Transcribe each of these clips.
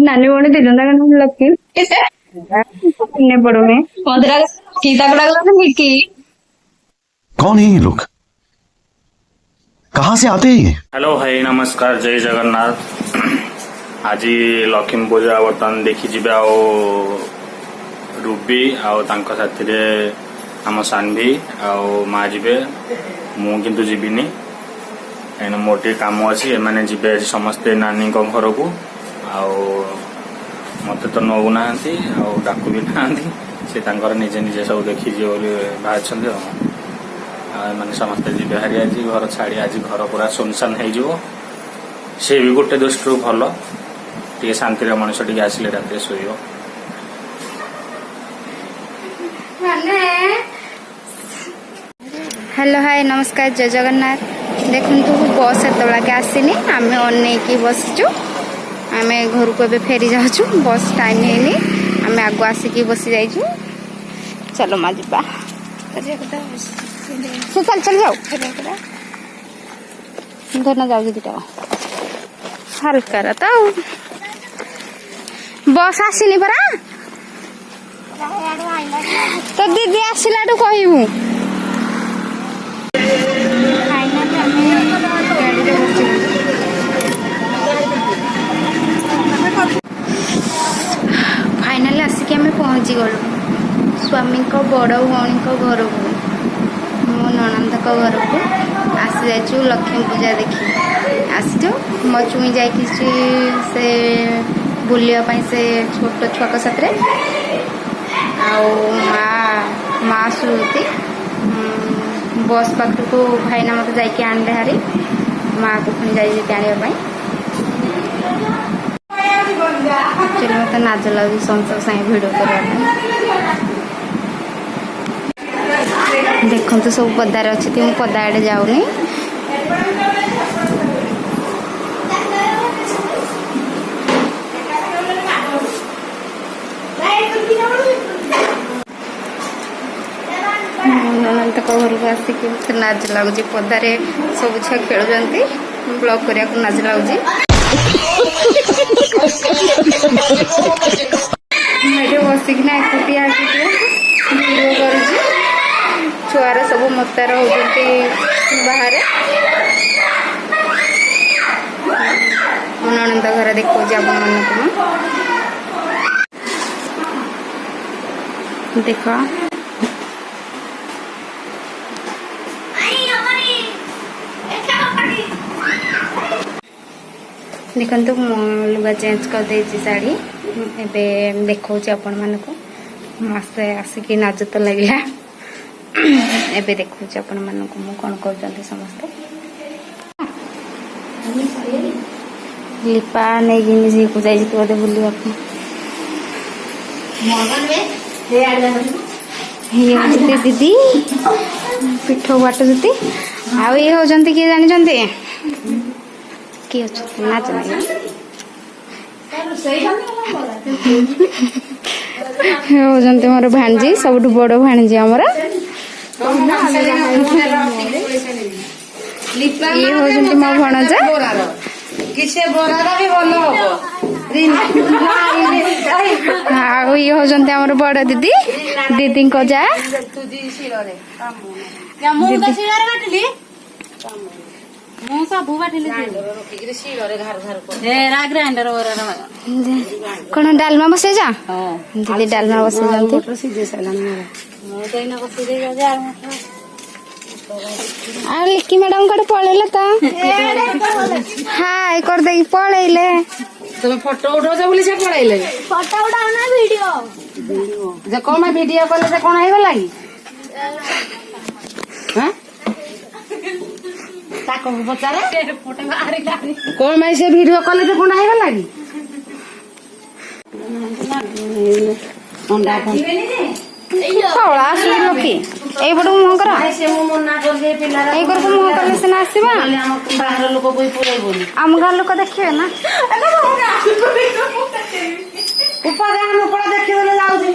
नानी मोने तिरंदा करने लगती इन्ने बड़ों में मदरा सीता को लगला तो मिकी कौन है ये लोग, कहाँ से आते हैं ये? हेलो भाई नमस्कार जय जगन्नाथ। आज लक्ष्मी पूजा बर्तमान देखी जी रूबी आंको साथी रे आम सानवी माँ जी मु किंतु जीविनी कहीं मोर टे कम अच्छी एम जी समस्ते नानी घर को मत तो नौ ना डाकू भी ना सी निजे निजे सब देखी बाहर मैंने समस्ते जी बाहरी आज घर छाड़ी आज घर पूरा सुनसान हो सी भी गोटे दृष्टि भल टे शांति मनुष्य टे आसिले रात शोब। हेलो हाय नमस्कार जय जगन्नाथ। देखु बस एत आसनी आम अनेक बसचु आम घर को फेरी जाऊँ बस टाइम है आम आग आसिक बसी जाइचु। चलो माँ जा चल चल जाओ धरना जाऊ दीटा हल्का तो बस आसनी परा तो दीदी आसला कहबू फाइनाली आसिक आम पहुँची गलु स्वामी बड़ भौणी घर को मो ननंद घर को आसी जाइचु लक्ष्मी पूजा देखी आसचु मो चुई जा से बुलापी से छोट छुआ साथ माँ श्रुति बस पाख को भाईना मत जाकि आने हारी माँ को पुणी जाने मत नाज लगे समस्त सागे भिड करने देखु तो सब पदार अच्छी मुझे पदा आड़े जाऊनी ननंद घर को आसिक नाज लगुच पदारे सब छुआ खेलुंट ब्लॉग करने को नाज लगुच बसिकना एकुटिया भिडियो कर छुआर सब मतार होती बाहर ननंद घर देखा आप मन देख देखते लुगा चेंज कर दे साड़ी एवं देखा आपण मान मस्त आसिक नाच तो लगे एवं देखा आपण मान कौन कर समस्ते लिपा नहीं को जाइए बोधे बुलवा दीदी पिठ बाट जुती आए होती किए जानते किए नाच होती मोर भाणजी सब बड़ भाणजी आमर ये होती मो भणजा ये होती आमर बड़ दीदी दीदी को जा कौन डालमा बसे जा दीदी डालमा बसे लिक्की मैडम कड़े पलैले तो हाय कर दे पलैले तुम फोटो उठाओ बोली से पलैले फोटो उठाओ ना वीडियो जे कौन वीडियो कले से कौन आइगला की हां ताको पचारे फोटो मारी कौन में से वीडियो कले से कौन आइगला की अंडा थोड़ा सुलोकी ए बड़ मुह कर से मु मना कर दे पिला ए कर मुह करले से ना आसीबा हम बाहर लोग कोई पुरै बोली हम घर लोग देखिए ना ऊपर हम ऊपर देखि बोले जाऊ दे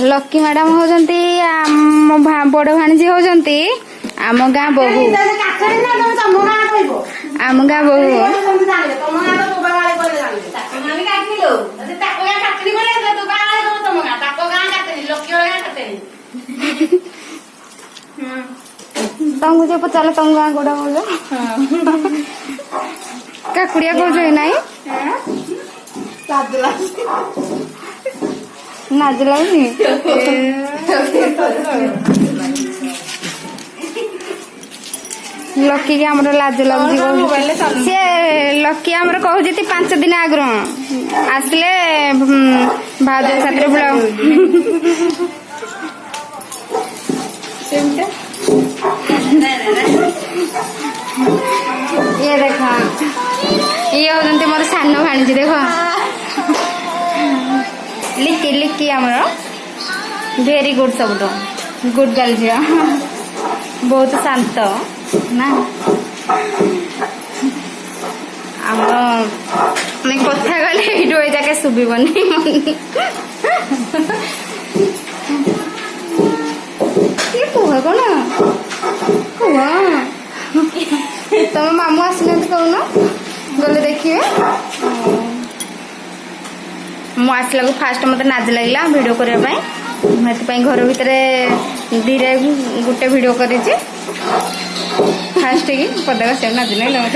लक्की मैडम होजंती आम बड़ भाणजी होजंती आम गाँ बहु आम गाँ बहु ମାମାଙ୍କୁ ଯେ ପଚାରିଲେ ତମ ଗାଁ କୋଉଟା କହୁଛ କାକୁଡିଆ କହୁଛ କି ନାଇଁ ଲାଜ ଲାଗୁନି ଲକି କି ଆମର ଲାଜ ଲାଗୁଛି ସେ ଲକି ଆମର କହୁଛି 5 ଦିନ ଆଗରୁ ଆସିଲେ ଭାଉଜ ସାଥିରେ ବ୍ଲଗ ये देख ये होती मोर सान भाणी देख लिक्की लिक्की आमर भेरी गुड सब गुड गर्ल झिया बहुत शांत ना आम कथा गले ये जाके शुभनी कुह कौन कुह तुम मामू आसना कौन गले देखिए मुझे फास्ट मत नाज लगे वीडियो करने घर भितर धीरे गोटे वीडियो कर फास्ट की पदा से नाज लगे मत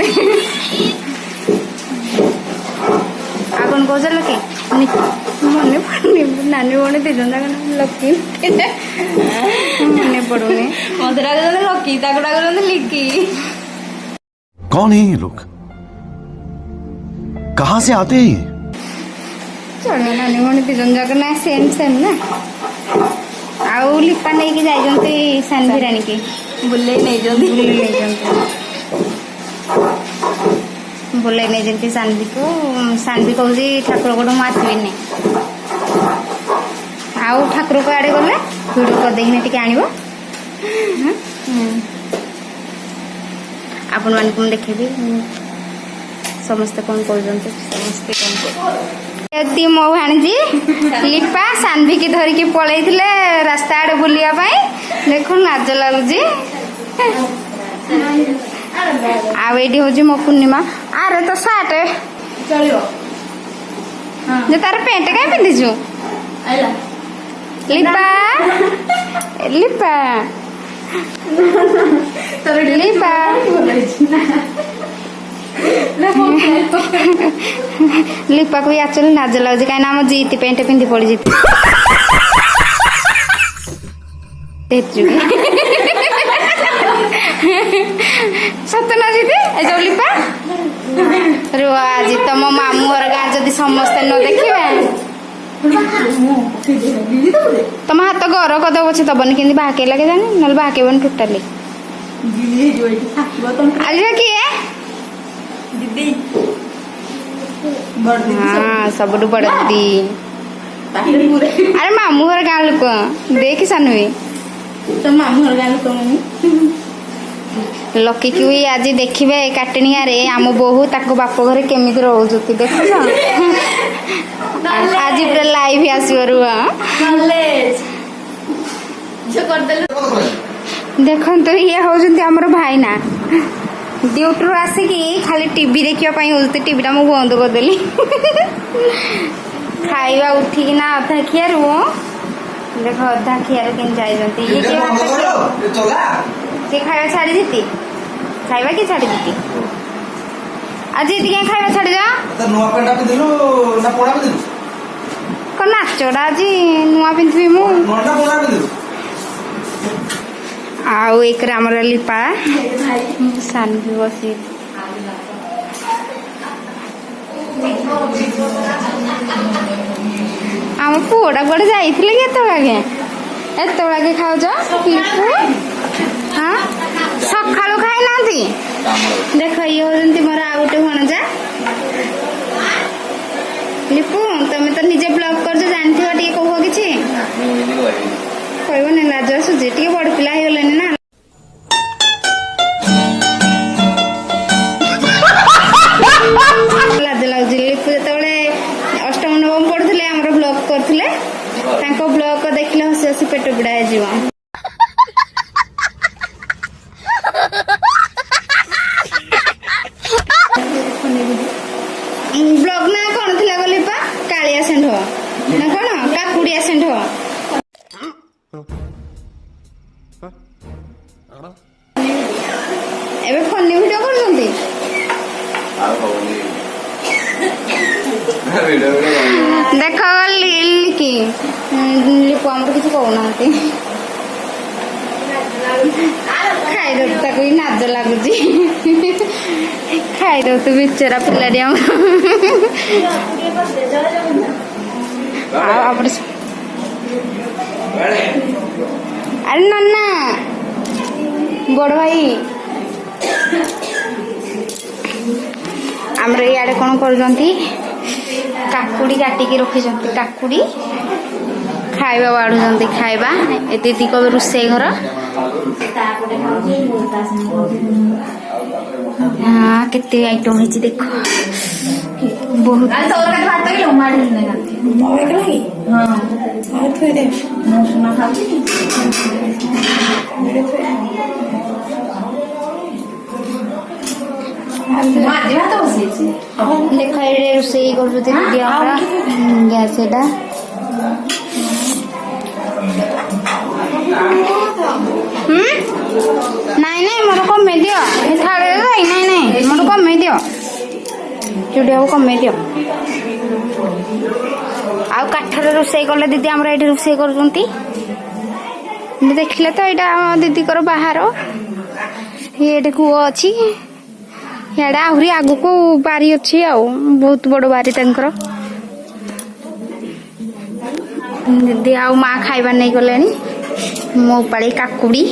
आ कौन कौच लकी मन पड़नी नानी भौणी दी जन लकी मन पड़ूनी मत डाक लकी ताक डाक लिकी कौन है ये लोग कहाँ से आते हैं ये चलो नानी भौणी दी जन जाक ना सेम सेम ना आउ लिपा नहीं कि जाइजंती सान भिराणी की बुले नहीं जंती बुले नहीं जंती सानवी को सानवी कहूँ ठाकुर गोड़ मु आसबिनी आउ ठाकुर को आड़े गले भिडियो कर देखने टी आण आपण मान को देखेबी समस्ते कौन कहते समस्ते कौन कहते मो भाणीजी लिपा सानवी की धरिकी पलई रास्ता आड़े बुलिया देख लाज लगुच आईटी हूँ मो पूर्णिमा आरे तो सार्ट चलो तार पेंट कहीं पिंधिचु लिपा लिपा लिपा लिपा को भी एक्चुअली लाज लगुच कहीं आम जीती पेंट पिंधि पड़ी जीती सत ना जीती जो लिपा रुआ आज तुम मामू घर गाँ जदि समस्ते न देखिए तुम हाथ गर कद पछे दबनी कि बाहके लगे जानी ना बाहकेबन टोटाली आज किए दीदी हाँ सबुठ बड़ दीदी अरे मामू घर गाँ लोक देख सानुई तो मामू घर गाँ लोक लकी की भी आज देखिए काटनिया रे आम बोहू ताको बाप घरे केमी रोती देख आज पूरा लाइव आसो देखो तो ये होती आमर भाईना ड्यूटी आसिकी खाली टीवी देखापी हो टीवीटा मुझे बंद करदेली खाइबा उठिकिना अधा खियार देख अधा खियार के जाइए खाଇବା ଛାଡ଼ି ଦେତି ଖାଇବା କି ଛାଡ଼ି ଦେତି ଆଜି ଟିକେ ଖାଇବା ଛାଡ଼ି ଯା ତ ନୂଆ ପେଣ୍ଟା ପିନ୍ଧିଲୁ ନା ପୋଡ଼ା ପିନ୍ଧିଲୁ କ ନାଚଟା ଆଜି ନୂଆ ପିନ୍ଧିବି ମୁଁ ନୂଆଟା ପୋଡ଼ା ପିନ୍ଧିଲୁ ଆଉ ଏକରେ ଆମର ଲିପା ସାନଭି ବସି ଆମ ପୁଅଟା କୁଆଡ଼େ ଯାଇଥିଲେ କି ଏତେବେଳେ ଖାଉଛ ଲିପୁ हाँ सका खाई ना देख ये होती मोर आ गोटे भणजा लिपू तुम तो निजे ब्लॉग कर जानी कह कि कहबनी लाज आसूची टे बड़ पिला हो गले ना लाज लगुच लिपू जो अष्टम नवम पढ़ुले आम ब्लॉग करते ब्लॉग देखले हसी हसी पेट पिड़ा हो ब्लॉग ना कौन थी गलिपा कालिया सेंढ ना कौन काकुड़िया सेंढ ଦେଖ ଲିକି ଲିପୁ ଆମର କିଛି କହୁନାହାନ୍ତି ଖାଇଦଉ ତାକୁ ବି ନାଜ ଲାଗୁଛି ଖାଇଦଉ ତୁ ବିଚରା ପିଲାଟି ଆମର ଆଉ ଆପଣ ଆରେ ନନା ବଡ଼ ଭାଇ ଆମର ଇଆଡ଼େ କ'ଣ କରୁଛନ୍ତି କାକୁଡ଼ି କାଟିକି ରଖିଛନ୍ତି କାକୁଡ଼ି ଖାଇବା ବାଢ଼ୁଛନ୍ତି ଖାଇବା ଏ ଦିଦି କହିବେ ରୋଷେଇ ଘର ହଁ କେତେ ଆଇଟମ୍ ହେଇଛି ଦେଖ ବହୁତ ଦେଖ ଏଇଠି ରୋଷେଇ କରୁଛନ୍ତି ଦିଦି ଆମର ଗ୍ୟାସ୍ ଏଇଟା ନାଇଁ ନାଇଁ ମୋର କମେଇ ଦିଅ ଥାଳିରେ ନାଇଁ ନାଇଁ ନାଇଁ ମୋର କମେଇ ଦିଅ ଚୁଡ଼ିଆକୁ କମେଇ ଦିଅ ଆଉ କାଠରେ ରୋଷେଇ କଲେ ଦିଦି ଆମର ଏଇଠି ରୋଷେଇ କରୁଛନ୍ତି ଦେଖିଲେ ତ ଏଇଟା ଆମ ଦିଦିଙ୍କର ବାହାର ଏଇଠି କୂଅ ଅଛି ଇଆଡ଼େ ଆହୁରି ଆଗକୁ ବାରି ଅଛି ଆଉ ବହୁତ ବଡ଼ ବାରି ତାଙ୍କର ଦିଦି ଆଉ ମା ଖାଇବା ନେଇ ଗଲେଣି ମୋ ପାଳି କାକୁଡ଼ି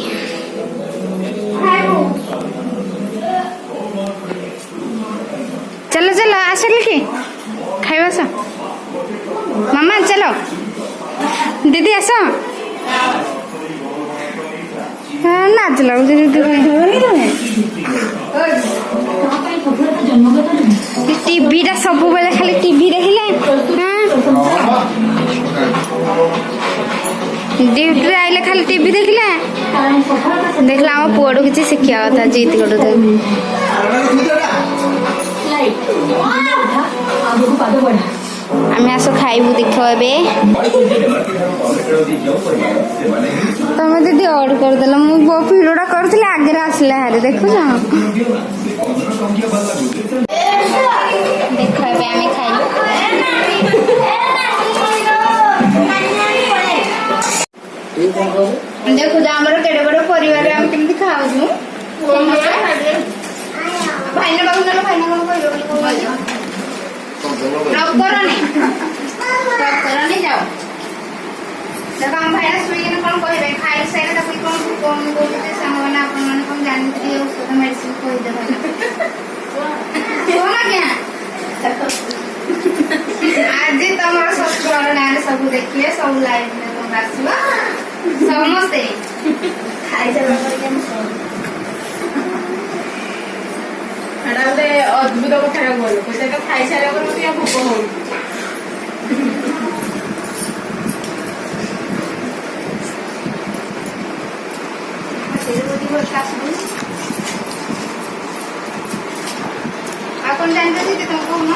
चलो चलो आस लिखी खाइबा आस मामा चलो दीदी आस नाच लगुच टीवी टा सब बेले खाली टीवी देखिले ड्यूटी आइले खाली टीवी देखिले देखला आम पुआड़ू किसी शिक्षा कथा जीत गड़ आम आस खाइबू देख तुम दीदी अर्डर करदेल मो भिडटा करी आगे आसला हारे देखुच देख आम खाइलु देखो आमर केड़े बड़ परिवार आम केमती खाऊ भाईना बाबू ना भाईना कौन करनी जाओ देखो हम भाईना शुई कौन कहे खाई सारे कौन कौन बोलते मैंने आप कौन जानते औषध मेडिसिन कहीदे आज तुम ससुर ना सब देखिए सब लाइव आसवा समस्ते खाई गोटे अद्भुत कथा कहल खाई सारा भोक हो कौन जानते तुम कौन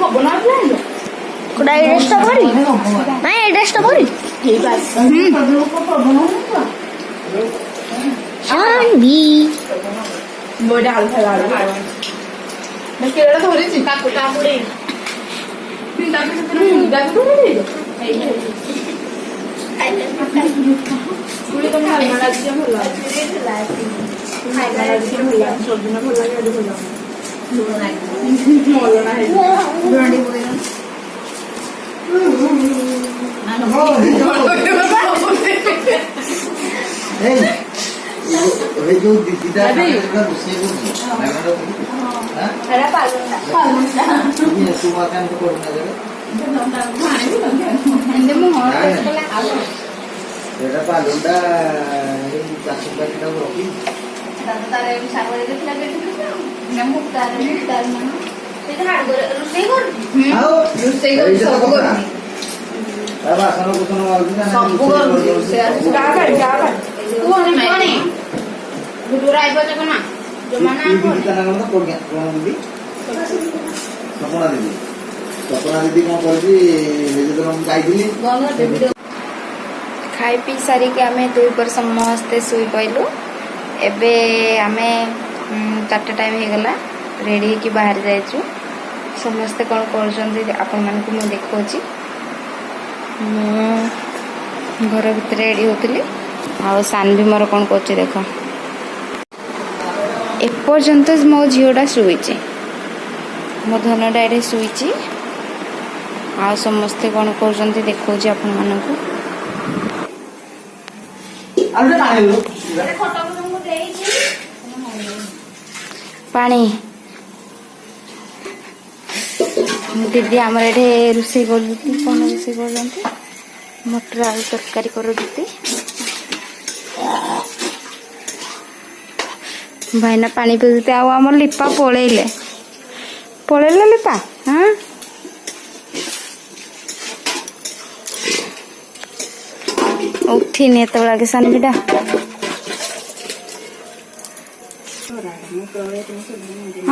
कोड़ा एड्रेस भरी ना एड्रेस भरी खाई पी सारिक आम दुई पर समस्ते शुई पलु एबे आमे 4टा टाइम हो गला रेडी होकर बाहर जाइछु समस्ते कौन कर आपण मानक मुझे देखा घर भीतर रेडी होती आ सान भी मोर कौन कर देख एपर्यंत मो झीटा शुचे मो धनटा ये शुची आ समस्ते कौन कर देखा आपण मानक पानी दीदी आमर ये रोषे कर कौन रोषे कर मटर आलू तरकारी कर भाईना पानी पीते आम लिपा पलैले पलैले लिपा हाँ उठिनी एत सानबीटा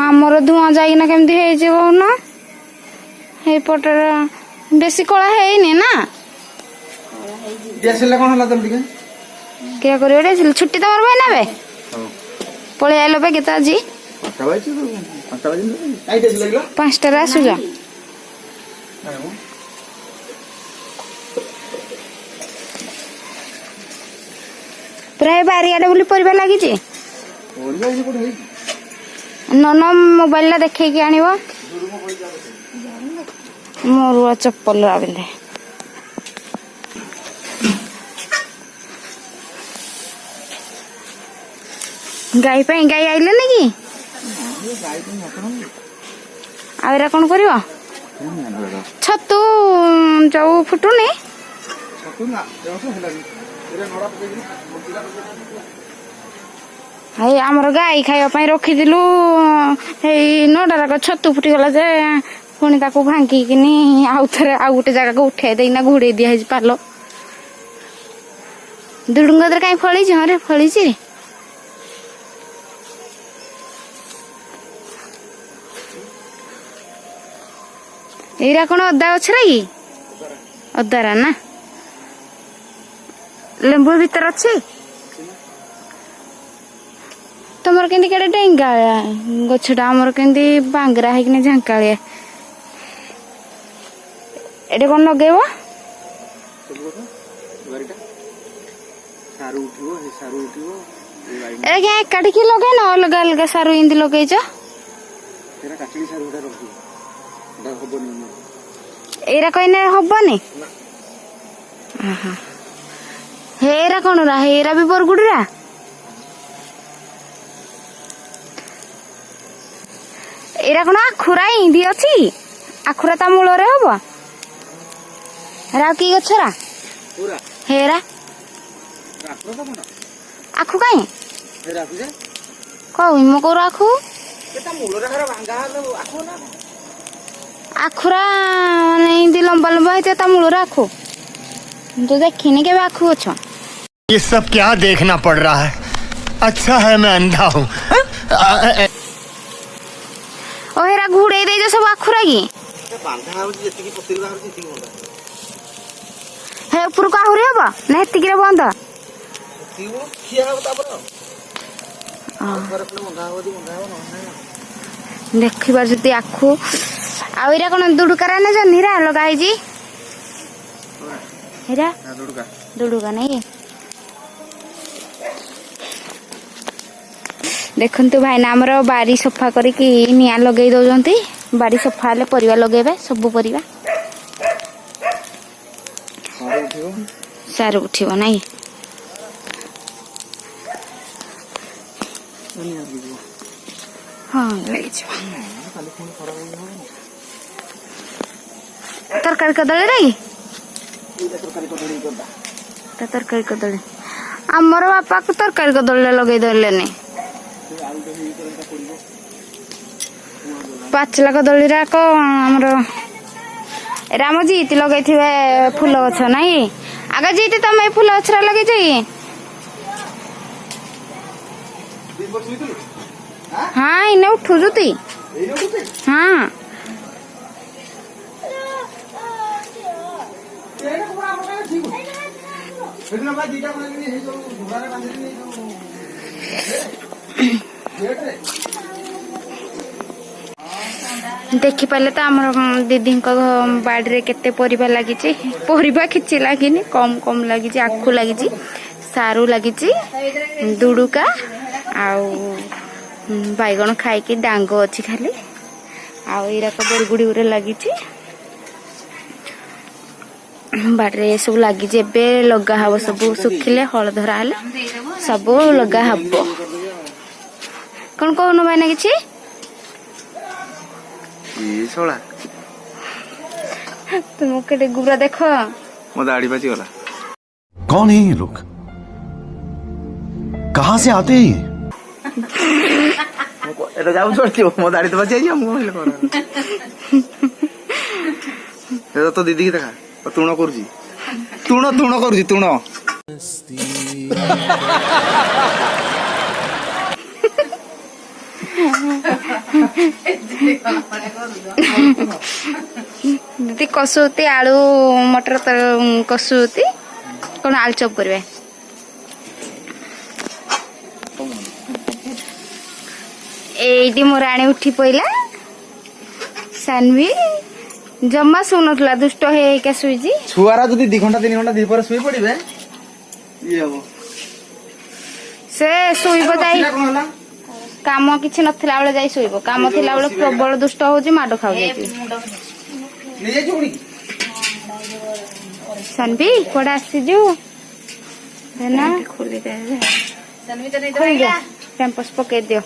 आमर धुआं जाइना केमती कहून पटर बेसी कला है ना क्या कर छुट्टी तुम भाई ना पलि आल पे केत आज 5टार आसुच प्राय बारियाडे बोली परिवा लगी नन मोबाइल देखे आण मोर चप्पल बिंदे गाई गाई आइले कि आरा कौन कर छतु जो फुटुनी हाई आमर गाई खाइबा रखीलु 9टाक छतु फुटीगला जे पुणी ताकू भांगिकी आउ थे आउ गोटे जगह को उठाई देना घोड़े दिखाई पाल दुडुंग कहीं फली हाँ रे फली एरा कौन अदा गछरा कि अदारा ना लेंबू भीतर अच्छे तुम के डेंगा गछटा आमर के बांगरा है झांकालिया एटे कौन लगे एकाठी कि लगे ना अलग अलग सारू इंदी लगेच एरा कहने हबनी हेरा कौन रा हेरा भी बरगुड़ा एरा कौन आखुरा इंदी अच्छी आखुरा ता मूल हम रा कि गछरा हेरा आखु कहीं कौ मो कौर आखु आखुरा माने लंबा लंबा है मूल आखु तो देखनी के आखु अच्छ ये सब क्या देखना पड़ रहा है अच्छा है मैं अंधा हूँ हेरा घुड़े दे सब आखुरा कि हे ऊपर को आहुरी हम ना हेतिक बंद देख पार्टी आखु आईरा कौन दुडुकार ना जन्हीरा लगाई हेरा दुडुका नहीं देखु भाईना आमर बारी सफा करके निआ लगे दौरान बारी सफा हेल्ले परिवा लगे सब परिवा सारू उठिब नाई हाँ तरकारी कदली रही तरकारी कदली आमर बापा को तरकारी कदली लगे देलेनी पाचला कदली राक आमर राम जीती लगे फूल गछ नाई आगे जीती तुम फूल गछ लगे हाँ इन्हें उठू ती हाँ ଦେଖିପାରିଲେ ତ ଆମର ଦିଦିଙ୍କ ବାଡ଼ିରେ କେତେ ପରିବା ଲାଗିଛି। ପରିବା କିଛି ଲାଗିନି, କମ କମ ଲାଗିଛି। ଆଖୁ ଲାଗିଛି, ସାରୁ ଲାଗିଛି, ଦୁଡୁକା ଆଉ ବାଇଗଣ ଖାଇକି ଡାଙ୍ଗ ଅଛି ଖାଲି। ଆଉ ଏଇରାକ ବରଗୁଡି ଗୁରେ ଲାଗିଛି। ବାଡ଼ିରେ ଏସବୁ ଲାଗିଛି। ଏବେ ଲଗା ହବ, ସବୁ ଶୁଖିଲେ ହଳ ଧରା ହେଲେ ସବୁ ଲଗା ହବ। କଣ କହୁନୁ ଭାଇନା କିଛି? तुम के गुरा देख मो दाढ़ी बची गला। कौन है ये लोग? कहाँ से आते हैं ये? एटा जाऊ छोड़ती हो मो दाढ़ी तो बची आई हम कहले कर एटा तो दीदी की देखा तुण करूची तुण तुण करूची तुण दीदी कसुती आलू मटर कसुती कौन आलू चॉप करबे। एडी मोर राणी उठी पइला। सानवी जम्मा सुनतला दुष्ट हे के सुइजी। छुआरा जदी 2 घंटा 3 घंटा दीपर सुई पड़िबे ये हो से सुइबो जाई काम किछि नथिला बेले जाई सुइबो। काम थिला बेले प्रबल दुष्ट होजी, माडो खाउ जाई। सानवी कोडा आसी जु ना खोली दे। सानवी तो नहीं तो पैम्पर्स पके दियो।